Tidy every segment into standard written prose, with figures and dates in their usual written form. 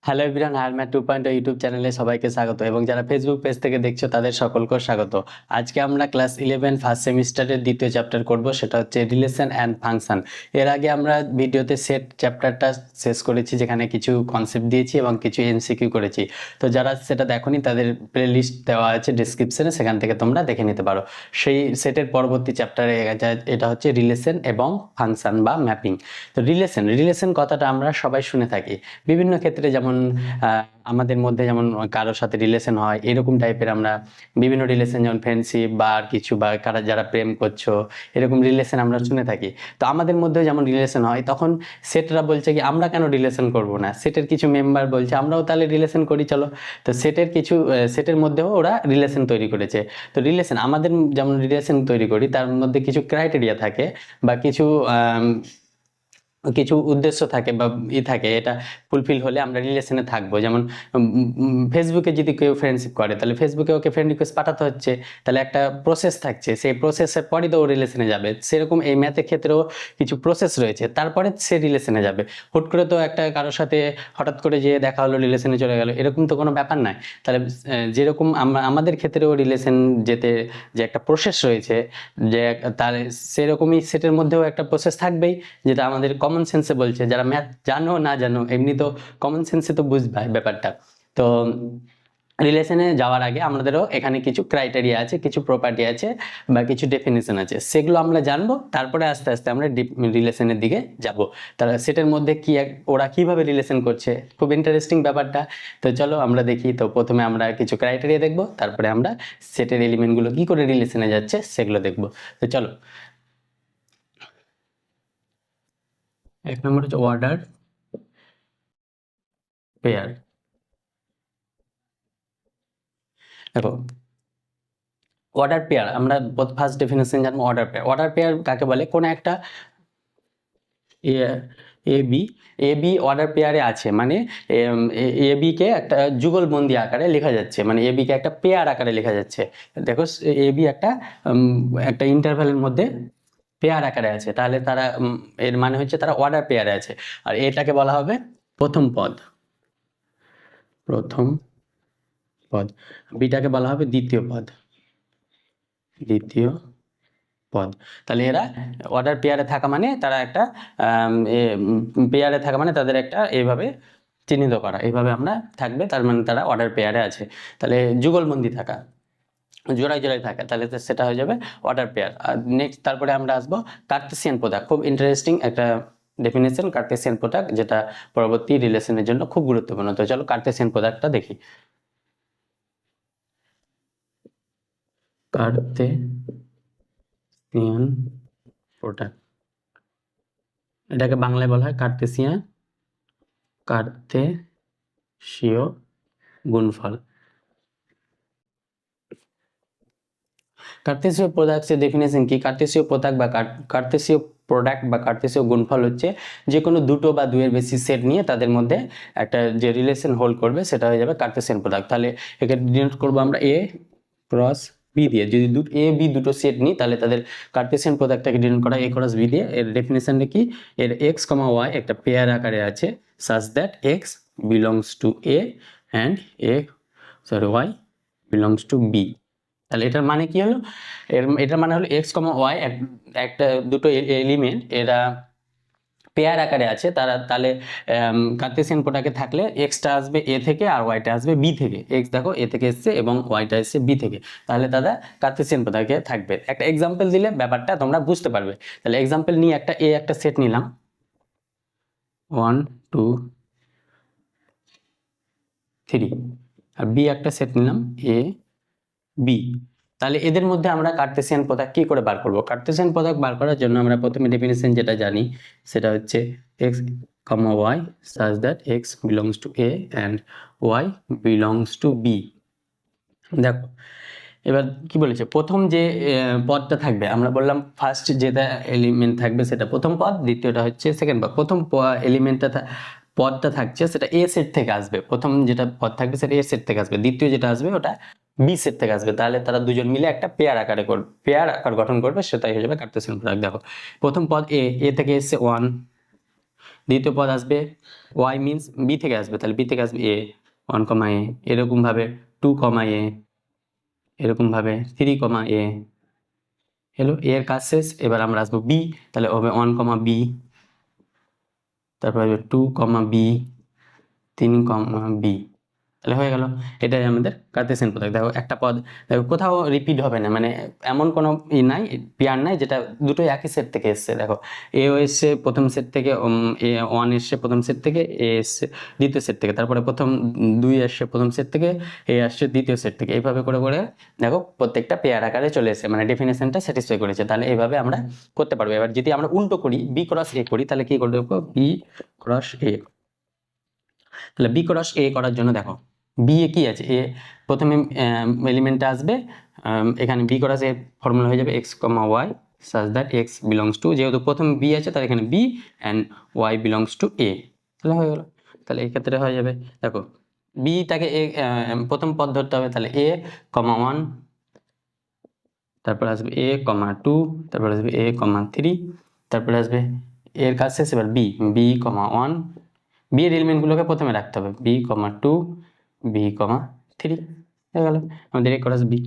Hello everyone, হায়ারম্যাথ 2.0 YouTube চ্যানেলে সবাইকে স্বাগত এবং যারা ফেসবুক পেজ থেকে দেখছো তাদের সকলকে স্বাগত। আজকে আমরা ক্লাস 11 ফার্স্ট সেমিস্টারের দ্বিতীয় চ্যাপ্টার করব, সেটা হচ্ছে রিলেশন অ্যান্ড ফাংশন। এর আগে আমরা ভিডিওতে সেট চ্যাপ্টারটা শেষ করেছি, যেখানে কিছু কনসেপ্ট দিয়েছি এবং কিছু এমসিকিউ করেছি। তো যারা সেটা দেখোনি তাদের প্লেলিস্ট দেওয়া আছে ডেসক্রিপশনে, সেখান থেকে তোমরা দেখে নিতে পারো। সেই সেটের পরবর্তী চ্যাপ্টারে এটা হচ্ছে রিলেশন এবং ফাংশন বা ম্যাপিং। তো রিলেশন কথাটা আমরা সবাই শুনে থাকি বিভিন্ন ক্ষেত্রে, যেমন আমাদের মধ্যে যেমন কারোর সাথে রিলেশন হয় এরকম টাইপের আমরা বিভিন্ন রিলেশন, যেমন ফ্রেন্ডশিপ বা আর কিছু, বা যারা প্রেম করছো এরকম রিলেশন আমরা শুনে থাকি। তো আমাদের মধ্যে যেমন রিলেশন হয়, তখন সেটরা বলছে কি আমরা কেন রিলেশন করব না, সেটের কিছু মেম্বার বলছে আমরাও তাহলে রিলেশন করি চলো। তো সেটের মধ্যেও ওরা রিলেশন তৈরি করেছে। তো রিলেশন আমাদের যেমন রিলেশন তৈরি করি, তার মধ্যে কিছু ক্রাইটেরিয়া থাকে বা কিছু কিছু উদ্দেশ্য থাকে বা থাকে, এটা ফুলফিল হলে আমরা রিলেশনে থাকবো। যেমন ফেসবুকে যদি কেউ ফ্রেন্ডশিপ করে, তাহলে ফেসবুকে ওকে ফ্রেন্ড রিকোয়েস্ট পাঠাতে হচ্ছে, তাহলে একটা প্রসেস থাকছে, সেই প্রসেসের পরই তো ও রিলেশনে যাবে। সেরকম এই ম্যাথের ক্ষেত্রেও কিছু প্রসেস রয়েছে, তারপরে সে রিলেশনে যাবে। হুট করে তো একটা কারোর সাথে হঠাৎ করে যে দেখা হলো রিলেশনে চলে গেল, এরকম তো কোনো ব্যাপার নাই। তাহলে যেরকম আমাদের ক্ষেত্রেও রিলেশন যেতে যে একটা প্রসেস রয়েছে, যে তার সেরকমই সেটের মধ্যেও একটা প্রসেস থাকবেই, যেটা আমাদের কমন সেন্সে বলছে। যারা ম্যাথ জানো না জানো, এমনি তো কমন সেন্সে তো বুঝবে ব্যাপারটা। তো রিলেশনে যাওয়ার আগে আমাদেরও এখানে কিছু ক্রাইটেরিয়া আছে, কিছু প্রপার্টি আছে বা কিছু ডেফিনেশন আছে, সেগুলো আমরা জানবো। তারপরে আস্তে আস্তে আমরা রিলেশনের দিকে যাব। তারা সেটের মধ্যে কি ওরা কিভাবে রিলেশন করছে, খুব ইন্টারেস্টিং ব্যাপারটা। তো চলো আমরা দেখি। তো প্রথমে আমরা কিছু ক্রাইটেরিয়া দেখব, তারপরে আমরা সেটের এলিমেন্টগুলো কি করে রিলেশনে যাচ্ছে সেগুলো দেখব। তো চলো, এক নম্বর হচ্ছে অর্ডার পেয়ার। দেখো, অর্ডার পেয়ার আমরা ফার্স্ট ডেফিনেশন জানবো। অর্ডার পেয়ার কাকে বলে? কোন একটা এ বি অর্ডার পেয়ারে আছে, মানে এ বি কে একটা যুগলবন্দি আকারে লেখা যাচ্ছে, মানে এ বি কে একটা পেয়ার আকারে লেখা যাচ্ছে। দেখো, এ বি একটা ইন্টারভ্যালের মধ্যে পেয়ার আকারে আছে, তাহলে তারা এর মানে হচ্ছে তারা অর্ডার পেয়ারে আছে। আর এটাকে বলা হবে প্রথম পদ, প্রথম পদ। বিটাকে বলা হবে দ্বিতীয় পদ, দ্বিতীয় পদ। তাহলে এরা অর্ডার পেয়ারে থাকা মানে তারা একটা পেয়ারে থাকা মানে তাদের একটা এইভাবে চিহ্নিত করা, এইভাবে আমরা থাকবে, তার মানে তারা অর্ডার পেয়ারে আছে। তাহলে যুগলবন্দি থাকা, জোড়ায় জোড়ায় থাকা, তাহলে সেটা হয়ে যাবে অর্ডার পেয়ার। আর নেক্সট তারপরে আমরা আসবো কার্টেসিয়ান প্রোডাক্ট। খুব ইন্টারেস্টিং একটা ডেফিনেশন কার্টেসিয়ান প্রোডাক্ট, যেটা পরবর্তী রিলেশনের জন্য খুব গুরুত্বপূর্ণ। তো চলো কার্টেসিয়ান প্রোডাক্টটা দেখি। কার্টেসিয়ান প্রোডাক্ট, এটাকে বাংলায় বলা হয় কার্তেশীয় গুণফল। কার্তেশীয় প্রোডাক্টের ডেফিনেশন কি? কার্তেশীয় প্রোডাক্ট বা কার্তেশীয় গুণফল হচ্ছে যে কোনো দুটো বা দুইয়ের বেশি সেট নিয়ে তাদের মধ্যে একটা যে রিলেশন হোল্ড করবে, সেটা হয়ে যাবে কার্তেশিয়ান প্রোডাক্ট। তাহলে একে ডিনোট করবো আমরা এ ক্রস বি দিয়ে। যদি এ বি দুটো সেট নিই, তাহলে তাদের কার্তেশিয়ান প্রোডাক্টটাকে ডিনোট করা এ ক্রস বি দিয়ে। এর ডেফিনেশনটা কি? এর এক্স কমা ওয়াই একটা পেয়ার আকারে আছে, such that x belongs to a and y belongs to b। তাহলে এটার মানে কি হলো? এটার মানে হলো এক্স কমা ওয়াই একটা দুটো এলিমেন্ট, এরা পেয়ার আকারে আছে, তাহলে কার্তেশিয়ান প্রোডাক্টে থাকলে এক্সটা আসবে এ থেকে আর ওয়াইটা আসবে বি থেকে। এক্স দেখো এ থেকে এসছে এবং ওয়াইটা এসছে বি থেকে, তাহলে দাদা কার্তেশিয়ান প্রোডাক্টে থাকবে। একটা এক্সাম্পল দিলে ব্যাপারটা তোমরা বুঝতে পারবে। তাহলে এক্সাম্পল নিয়ে একটা সেট নিলাম, 1 2 3, আর বি একটা সেট নিলাম এ বি। তাহলে এদের মধ্যে আমরা কার্তেশিয়ান প্রোডাক্ট কি করে বার করব? কার্তেশিয়ান প্রোডাক্ট বার করার জন্য আমরা প্রথমে ডেফিনেশন যেটা জানি, সেটা হচ্ছে x, y such that x belongs to a and y belongs to b। দেখো, এবার কি বলেছে, প্রথম যে পদটা থাকবে, আমরা বললাম ফার্স্ট যেটা এলিমেন্ট থাকবে সেটা প্রথম পদ, দ্বিতীয়টা হচ্ছে সেকেন্ড পদ। প্রথম পদটা থাকছে সেটা এ সেট থেকে আসবে, প্রথম যেটা পদ থাকবে সেটা এ সেট থেকে আসবে, দ্বিতীয় যেটা আসবে ওটা বি সেট থেকে আসবে। তাহলে তারা দুজন মিলে একটা পেয়ার আকার গঠন করবে, সেটাই হয়ে যাবে কার্তেশিয়ান প্রোডাক্ট। দেখো, প্রথম পদ এ থেকে এসছে 1, দ্বিতীয় পদ আসবে ওয়াই মিনস বি থেকে আসবে, তাহলে বি থেকে আসবে এ 1 কমা এ, এরকমভাবে 2 কমা এ, এরকমভাবে 3 কমা এ। হ্যালো, এর কাজ শেষ। এবার আমরা আসবো বি, তাহলে হবে 1 কমা বি, তারপর আসবে 2 কমা বি, 3 কমা বি। তাহলে হয়ে গেল, এটাই আমাদের কার্তেশিয়ান পদ। দেখো একটা পদ দেখো কোথাও রিপিট হবে না, মানে এমন কোনো নাই, পেয়ার নাই যেটা দুটোই একই সেট থেকে এসছে। দেখো এও এসছে প্রথম সেট থেকে, এ 1 এসছে প্রথম সেট থেকে, এ এসছে দ্বিতীয় সেট থেকে, তারপরে প্রথম 2 আসছে প্রথম সেট থেকে, এ আসছে দ্বিতীয় সেট থেকে। এইভাবে করে করে দেখো প্রত্যেকটা পেয়ার আকারে চলে এসেছে, মানে ডেফিনেশনটা স্যাটিসফাই করেছে। তাহলে এইভাবে আমরা করতে পারবো। এবার যদি আমরা উল্টো করি, বি ক্রস এ করি, তাহলে কি করে দেবো? বি ক্রস এ। তাহলে বি ক্রস এ করার জন্য দেখো বি এ কি আছে, এ প্রথমে এলিমেন্টটা আসবে, এখানে বি ক্রস এর ফর্মুলা হয়ে যাবে x comma y such that x belongs to, যেহেতু প্রথম বি আছে তাহলে এখানে b and y belongs to a. তাহলে হয়ে গেল। তাহলে এই ক্ষেত্রে হয়ে যাবে, দেখো বিটাকে এ প্রথম পদ ধরতে হবে, তাহলে এ কমা 1, তারপর আসবে এ কমা 2, তারপর আসবে এ কমা 3, তারপরে আসবে এর কাজ শেষ। এবার বি, বি কমা 1, বি এর এলিমেন্টগুলোকে প্রথমে রাখতে হবে, বি কমা 2, বি কমা 3 হয়ে গেল আমাদের এ ক্রস বি।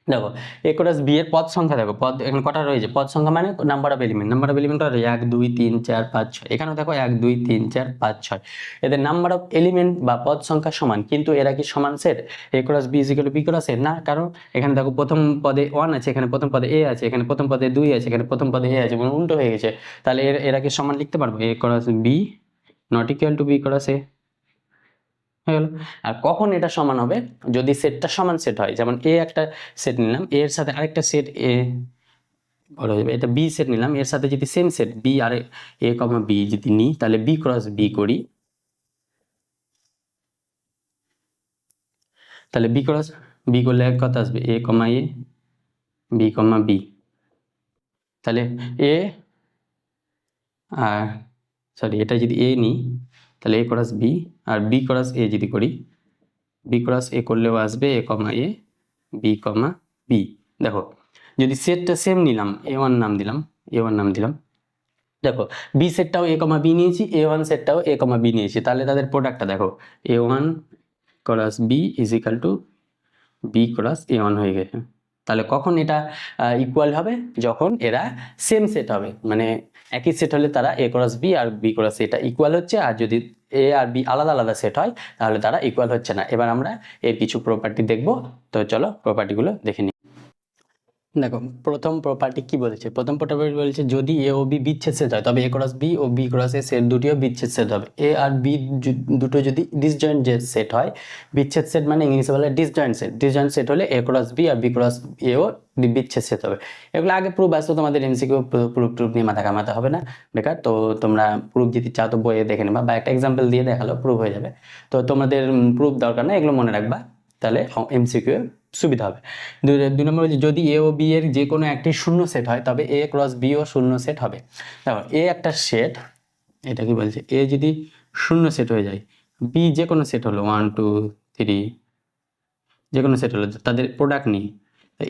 দেখো এ ক্রস বি এর পদ সংখ্যা, দেখো পদ এখানে কটা রয়েছে, পদ সংখ্যা মানে number of element, number of element রয়েছে 1 2 3 4 5 6। এখানেও দেখো 1 2 3 4 5 6, এদের নাম্বার অফ এলিমেন্ট বা পদ সংখ্যা সমান, কিন্তু এরা কি সমান সেট? A cross B is equal to b cross a না, কারণ এখানে দেখো প্রথম পদে 1 আছে, এখানে প্রথম পদে এ আছে, এখানে প্রথম পদে 2 আছে, এখানে প্রথম পদে এ আছে, মানে উল্টো হয়ে গেছে। তাহলে এরা কি সমান লিখতে পারবো? A cross b not equal to b cross a হয়ে গেল। আর কখন এটা সমান হবে? যদি সেটটা সমান সেট হয়, যেমন এ একটা সেট নিলাম, এর সাথে আরেকটা সেট এ বড় হয়ে যাবে, এটা বি সেট নিলাম, এর সাথে যদি সেম সেট বি আর এ কমা বি যদি নিই, তাহলে বি ক্রস বি করি, তাহলে বি ক্রস বি করলে এক কথা আসবে এ কমা এ, বি কমা বি। তাহলে এ আর সরি, এটা যদি এ নিই তাহলে এ ক্রস বি, আর বি ক্রস এ যদি করি, বি ক্রস এ করলেও আসবে এ কমা এ, বি কমা বি। দেখো যদি সেটটা সেম নিলাম, এ ওয়ান নাম দিলাম, এ ওয়ান নাম দিলাম, দেখো বি সেটটাও এ কমা বি নিয়েছি, এ ওয়ান সেটটাও এ কমা বি নিয়েছি, তাহলে তাদের প্রোডাক্টটা দেখো a one cross B is equal to b cross a one হয়ে গেছে। তাহলে কখন এটা ইকুয়াল হবে? যখন এরা সেম সেট হবে, মানে একই সেট হলে তারা এ ক্রস বি আর বি ক্রস এটা ইকুয়াল হচ্ছে, আর যদি এ আর বি আলাদা আলাদা সেট হয় তাহলে তারা ইকুয়াল হচ্ছে না। এবার আমরা এর কিছু প্রপার্টি দেখব, তো চলো প্রপার্টিগুলো দেখে নিই। দেখো প্রথম প্রপার্টি কি বলেছে, প্রথম প্রপার্টি বলেছে যদি এ ও বি বিচ্ছেদ সেট হয় তবে এ ক্রস বি ও বি ক্রস এ সেট দুটিও বিচ্ছেদ সেট হবে। এ আর বি দুটো যদি ডিসজয়েন্ট যে সেট হয়, বিচ্ছেদ সেট মানে ইংলিশে বলে ডিসজয়েন্ট সেট, ডিসজয়েন্ট সেট হলে এ ক্রস বি আর বি ক্রস এও বিচ্ছেদ সেট হবে। এগুলো আগে প্রুফ আসতো, তোমাদের এমসিকিউ প্রুফ টুফ নিয়ে মাথা ঘামাতে হবে না বেকার। তো তোমরা প্রুফ যদি চাও তো বইয়ে দেখে নেবা, বা একটা এক্সাম্পল দিয়ে দেখালো প্রুফ হয়ে যাবে। তো তোমাদের প্রুফ দরকার না, এগুলো মনে রাখবা, তাহলে এমসিকিউ সুবিধা হবে। দুই নম্বর হচ্ছে যদি এ ও বি এর যে কোনো একটি শূন্য সেট হয় তবে এ ক্রস বি ও শূন্য সেট হবে। দেখো এ একটা সেট, এটা কি বলছে, এ যদি শূন্য সেট হয়ে যায়, বি যে কোনো সেট হলো 1 2 3 যে কোনো সেট হলো, তাদের প্রোডাক্ট নিই,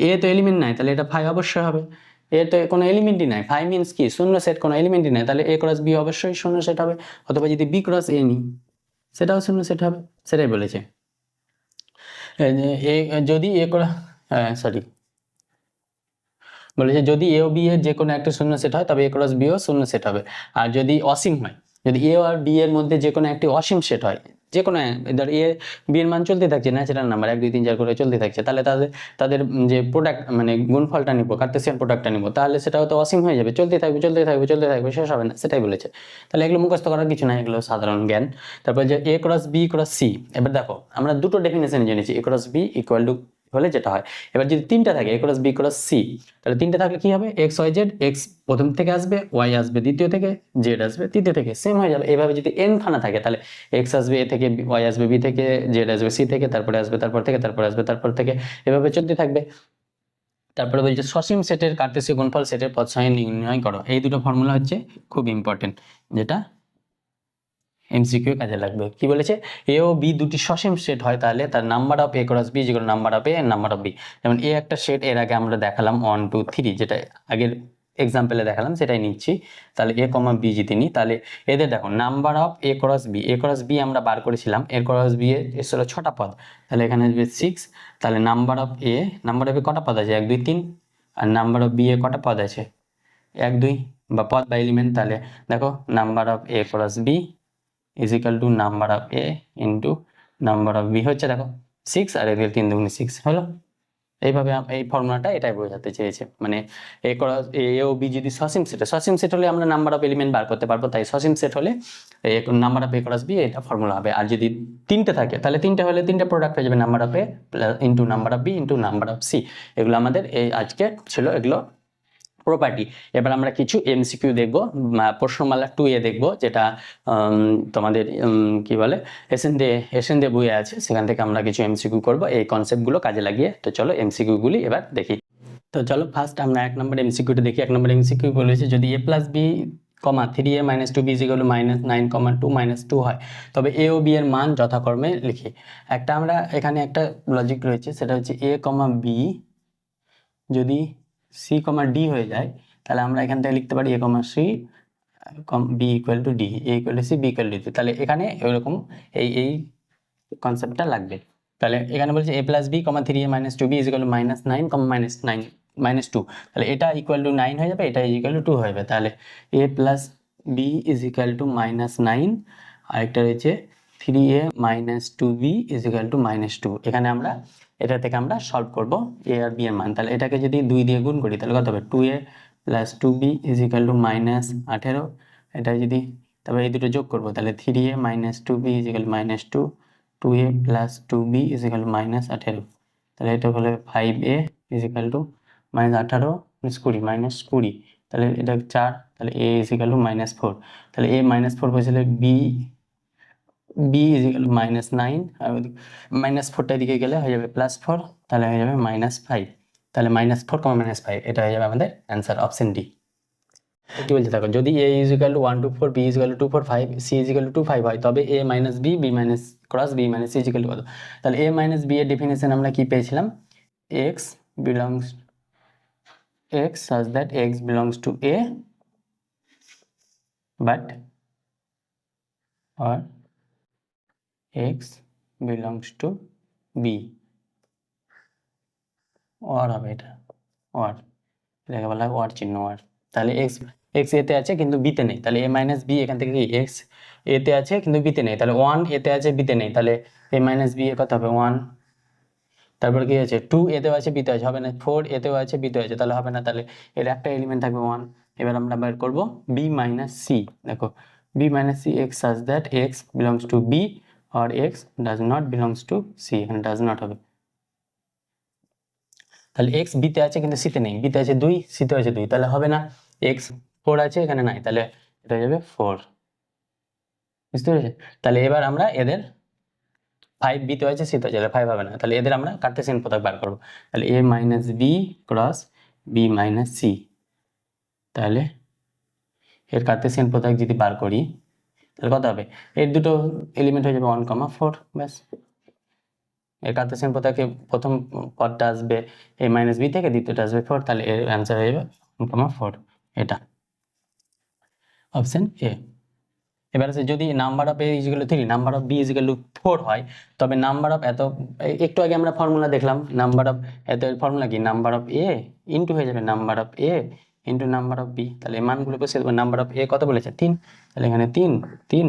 এ তো এলিমেন্ট নাই, তাহলে এটা ফাই অবশ্যই হবে। এ তো কোনো এলিমেন্টই নাই, ফাই মিনস কি শূন্য সেট, কোনো এলিমেন্টই নাই, তাহলে এ ক্রস বি অবশ্যই শূন্য সেট হবে। অথবা যদি বি ক্রস এ নিই সেটাও শূন্য সেট হবে, সেটাই বলেছে। যদি এ করা সরি বলেছে যদি এ ও বি এর যে কোনো একটা শূন্য সেট হয় তবে এ ক্রস বি ও শূন্য সেট হবে। আর যদি অসীম হয়, যদি এ আর বি এর মধ্যে যে কোনো একটি অসীম সেট হয়, যে কোনো ধর এ বি এর মান চলতে থাকছে, ন্যাচারাল নাম্বার 1 2 3 4 করে চলতে থাকছে, তাহলে তাদের তাদের যে প্রোডাক্ট মানে গুণফলটা নিব, কার্তেশিয়ান প্রোডাক্টটা নিব, তাহলে সেটাও তো অসীম হয়ে যাবে, চলতে থাকবে চলতে থাকবে চলতে থাকবে, শেষ হবে না, সেটাই বলেছে। তাহলে এগুলো মুখস্থ করার কিছু না, এগুলো সাধারণ জ্ঞান। তারপর যে এ ক্রস বি ক্রস সি, এবার দেখো আমরা দুটো ডেফিনেশন জেনেছি, এ ক্রস বি ইকুয়াল টু হলে যেটা হয়। এবার যদি তিনটা থাকে এ ক্রস বি ক্রস সি, তাহলে তিনটা থাকলে কি হবে, এক্স ওয়াই জেড, এক্স প্রথম থেকে আসবে, ওয়াই আসবে দ্বিতীয় থেকে, জেড আসবে তৃতীয় থেকে, সেম হয়ে যাবে। এভাবে যদি এন খানা থাকে তাহলে এক্স আসবে এ থেকে, ওয়াই আসবে বি থেকে, জেড আসবে সি থেকে, তারপরে আসবে তারপর থেকে, তারপরে আসবে তারপর থেকে, এভাবে চলতে থাকবে। তারপরে বলছে সসীম সেটের কার্তেশীয় গুণফল সেটের পদ সংখ্যা নির্ণয় করো। এই দুটো ফর্মুলা হচ্ছে খুব ইম্পর্টেন্ট, যেটা এমসিকিউ কাজে লাগবে। কি বলেছে, এ ও বি দুটি সসীম সেট হয় তাহলে তার number of A cross b যেগুলো number of a number of b. যেমন এ একটা সেট, এর আগে আমরা দেখালাম 1 2 3, যেটা আগের এক্সাম্পলে দেখালাম সেটাই নিচ্ছি। তাহলে এ কমা বি যদি নিই, তাহলে এদের দেখো number of A cross B আমরা বার করেছিলাম, এ ক্রস বি এসেছিল 6টা পদ, তাহলে এখানে আসবে 6। তাহলে নাম্বার অফ এ কটা পদ আছে, 1 2 3, আর নাম্বার অফ বি এ কটা পদ আছে, 1 2 বা পদ বা এলিমেন্ট। তাহলে দেখো number of A cross B is equal to number of A into number of B হচ্ছে দেখো 6, আর এদিকে 3 দুগুণে 6 হলো। এইভাবে এই ফর্মুলাটা এটাই বোঝাতে চেয়েছে, মানে এ ক্রস এ ও বি যদি সসীম সেট হলে আমরা নাম্বার অফ এলিমেন্ট বার করতে পারবো, তাই সসীম সেট হলে number of A cross B এটা ফর্মুলা হবে। আর যদি 3টে থাকে তাহলে 3টে হলে 3টে প্রোডাক্ট হয়ে যাবে, number of A into number of B into number of C. এগুলো আমাদের এই আজকে ছিল এগুলো প্রপার্টি। এবার আমরা কিছু এমসিকিউ দেখবো, প্রশ্নমালা 2 দেখবো, যেটা তোমাদের কি বলে এসএন দে বইয়ে আছে, সেখান থেকে আমরা কিছু এমসিকিউ করবো এই কনসেপ্টগুলো কাজে লাগিয়ে। তো চলো এমসিকিউ গুলি এবার দেখি। তো চলো ফার্স্ট আমরা 1 নম্বর এমসিকিউটা দেখি। 1 নম্বর এমসিকিউ বলেছে যদি a plus B comma 3a minus 2b equal to -9, 2 হয়, তবে a ও b এর মান যথাক্রমে লিখি। আমরা এখানে একটা লজিক রয়েছে, সেটা হচ্ছে a কমা b যদি c কমা d হয়ে যায়, তাহলে আমরা এখান থেকে লিখতে পারি a comma c b equal to d, a equal to c, b equal to d। তাহলে এখানে এরকম এই কনসেপ্টটা লাগবে। তাহলে এখানে বলছে a plus B comma 3a minus 2b is equal to -9, -2, তাহলে এটা ইকুয়াল টু 9 হয়ে যাবে, এটা ইজ ইকুয়াল টু 2 হয়ে যাবে। তাহলে a plus B is equal to -9, আরেকটা রয়েছে 3a minus 2b is equal two -2। এখানে আমরা এটা থেকে আমরা সলভ করব a আর b এর মান। তাহলে এটাকে যদি 2 দিয়ে গুণ করি তাহলে কত হবে, 2a plus 2b is equal two -18। এটা যদি তারপরে এই দুটো যোগ করবো, তাহলে 3a minus 2b is equal -2, 2a plus 2b is equal two -18। তাহলে এটা হলো 5a ইজ ইকুয়াল টু -18 -20, তাহলে এটা 4, তাহলে a ইজ ইকুয়াল টু -4। তাহলে a -4 বসলে b ইজ ইকুয়াল টু -9, আর -4টা এদিকে গেলে হয়ে যাবে +4, তাহলে হয়ে যাবে -5। তাহলে -4, -5 এটা হয়ে যাবে আমাদের অ্যান্সার, অপশন ডি। কি বলতে থাকো, যদি a is equal two 1 2 4, b is equal two 2 4 5, c is equal two 2 5 হয়, তবে a minus b, b minus cross b minus c is equal two কত। তাহলে a মাইনাস b এর ডেফিনেশন আমরা কি পেয়েছিলাম, x such that x belongs to a but or x belongs to b, or হবে এটা or, এটাকে বলা হয় or চিহ্ন or। তাহলে x এতে আছে কিন্তু b তে নেই, তাহলে a মাইনাস b এখান থেকে কি x a তে আছে কিন্তু b তে নেই, তাহলে 1 a তে আছে b তে নেই, তাহলে a মাইনাস b এ কত হবে 1। তারপর কি আছে 2 এতেও আছে b তে আছে, হবে না। 4 এতেও আছে b তে আছে, তাহলে হবে না। তাহলে এর একটা এলিমেন্ট থাকবে 1। এবার আমরা বের করব b মাইনাস c। দেখো b minus c x such that x belongs to b or x does not belongs to c, এখানে does not হবে। তাহলে x b তে আছে কিন্তু c তে নেই, b তে আছে 2, c তে আছে 2, তাহলে হবে না। x 4 আছে এখানে নাই, তাহলে এটা হয়ে যাবে 4। বুঝতে পেরেছো? তাহলে এবার আমরা এদের 5 b তে আছে c তে আছে, তাহলে 5 হবে না। তাহলে এদের আমরা কার্টেসিয়ান প্রোডাক্ট বার করব। তাহলে a minus b cross b minus c, তাহলে এর কার্টেসিয়ান প্রোডাক্ট যদি বার করি তাহলে কত হবে, এর দুটো এলিমেন্ট হয়ে যাবে 1, 4, ব্যাস। এর কার্টেসিয়ান প্রোডাক্টে প্রথম পদটা আসবে a মাইনাস b থেকে, দ্বিতীয়টা আসবে 4, তাহলে এর অ্যান্সার হয়ে যাবে 1, 4, এটা অপশন এ। এবার আছে যদি number of a is equal two 3, number of b is equal two 4 হয়, তবে নাম্বার অফ একটু আগে আমরা ফর্মুলা দেখলাম, নাম্বার অফ ফর্মুলা কি, নাম্বার অফ a ইনটু হয়ে যাবে number of a into number of b। তাহলে এই মানগুলো বসে দেবো। নাম্বার অফ a কত বলেছে 3, তাহলে এখানে 3,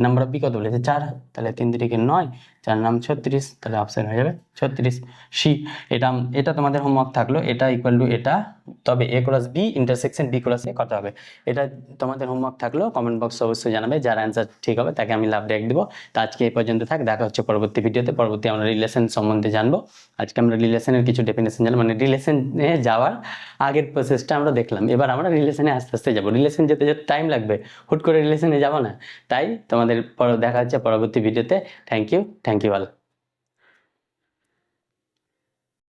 নাম্বার অফ b কত বলেছে 4, তাহলে 3 3 9, 4 নাম 36, তাহলে অপশন হয়ে যাবে 36 সি। এটা তোমাদের হোমওয়ার্ক থাকলো, এটা ইকুয়াল টু এটা, তবে a cross b intersection b cross a কত হবে, এটা তোমাদের হোমওয়ার্ক থাকলো। কমেন্ট বক্সে অবশ্যই জানাবে, যার অ্যান্সার ঠিক হবে তাকে আমি লাভ রেক দেবো। তো আজকে এই পর্যন্ত থাক, দেখা হচ্ছে পরবর্তী ভিডিওতে। পরবর্তী আমরা রিলেশন সম্বন্ধে জানবো। আজকে আমরা রিলেশনের কিছু ডেফিনেশন জানবো, মানে রিলেশনে যাওয়ার আগের প্রসেসটা আমরা দেখলাম। এবার আমরা রিলেশনে আস্তে আস্তে যাবো, রিলেশন যেতে যেতে টাইম লাগবে, হুট করে রিলেশনে যাবো না। তাই তোমাদের দেখা হচ্ছে পরবর্তী ভিডিওতে। Thank you all.